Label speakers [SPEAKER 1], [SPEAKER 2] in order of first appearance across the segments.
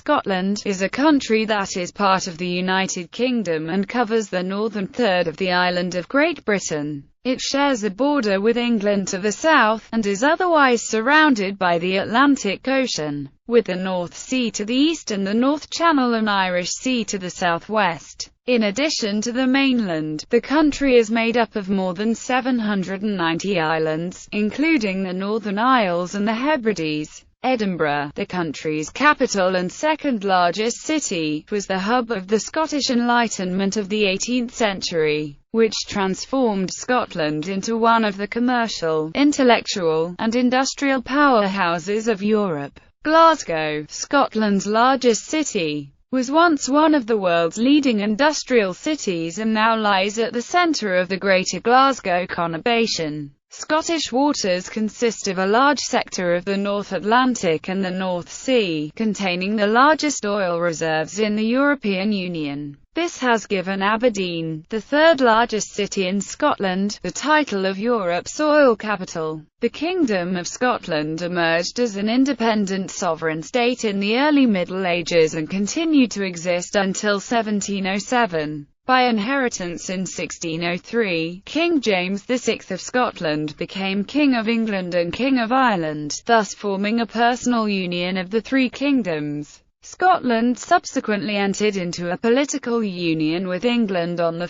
[SPEAKER 1] Scotland is a country that is part of the United Kingdom and covers the northern third of the island of Great Britain. It shares a border with England to the south, and is otherwise surrounded by the Atlantic Ocean, with the North Sea to the east and the North Channel and Irish Sea to the southwest. In addition to the mainland, the country is made up of more than 790 islands, including the Northern Isles and the Hebrides. Edinburgh, the country's capital and second largest city, was the hub of the Scottish Enlightenment of the 18th century, which transformed Scotland into one of the commercial, intellectual, and industrial powerhouses of Europe. Glasgow, Scotland's largest city, was once one of the world's leading industrial cities and now lies at the centre of the Greater Glasgow conurbation. Scottish waters consist of a large sector of the North Atlantic and the North Sea, containing the largest oil reserves in the European Union. This has given Aberdeen, the third largest city in Scotland, the title of Europe's oil capital. The Kingdom of Scotland emerged as an independent sovereign state in the early Middle Ages and continued to exist until 1707. By inheritance in 1603, King James VI of Scotland became King of England and King of Ireland, thus forming a personal union of the three kingdoms. Scotland subsequently entered into a political union with England on 1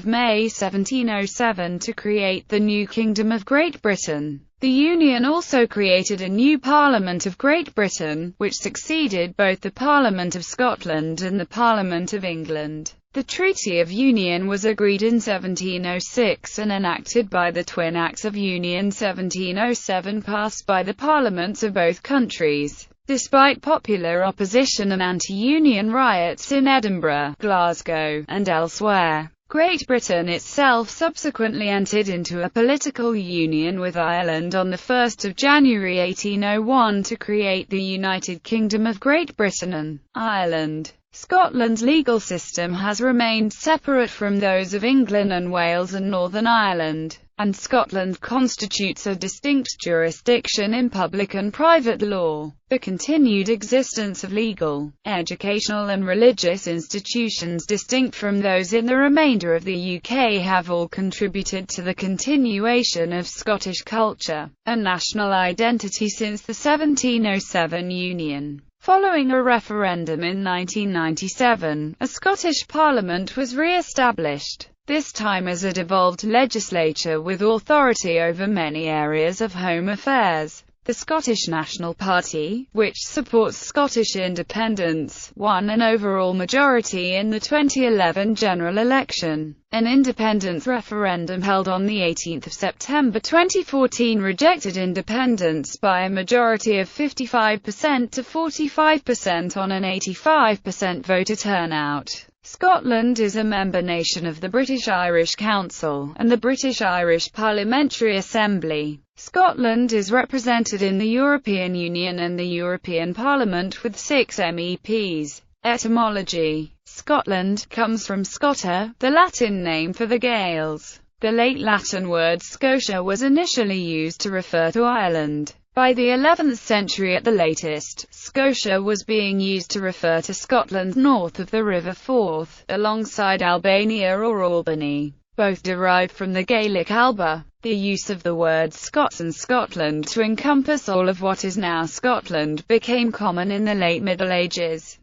[SPEAKER 1] May 1707 to create the new Kingdom of Great Britain. The union also created a new Parliament of Great Britain, which succeeded both the Parliament of Scotland and the Parliament of England. The Treaty of Union was agreed in 1706 and enacted by the Twin Acts of Union 1707 passed by the parliaments of both countries. Despite popular opposition and anti-union riots in Edinburgh, Glasgow, and elsewhere, Great Britain itself subsequently entered into a political union with Ireland on 1 January 1801 to create the United Kingdom of Great Britain and Ireland. Scotland's legal system has remained separate from those of England and Wales and Northern Ireland, and Scotland constitutes a distinct jurisdiction in public and private law. The continued existence of legal, educational and religious institutions distinct from those in the remainder of the UK have all contributed to the continuation of Scottish culture and national identity since the 1707 Union. Following a referendum in 1997, a Scottish Parliament was re-established, this time as a devolved legislature with authority over many areas of home affairs. The Scottish National Party, which supports Scottish independence, won an overall majority in the 2011 general election. An independence referendum held on 18 September 2014 rejected independence by a majority of 55% to 45% on an 85% voter turnout. Scotland is a member nation of the British Irish Council, and the British Irish Parliamentary Assembly. Scotland is represented in the European Union and the European Parliament with 6 MEPs. Etymology: Scotland comes from Scotta, the Latin name for the Gaels. The late Latin word Scotia was initially used to refer to Ireland. By the 11th century at the latest, Scotia was being used to refer to Scotland north of the River Forth, alongside Albania or Albany, both derived from the Gaelic Alba. The use of the words Scots and Scotland to encompass all of what is now Scotland became common in the late Middle Ages.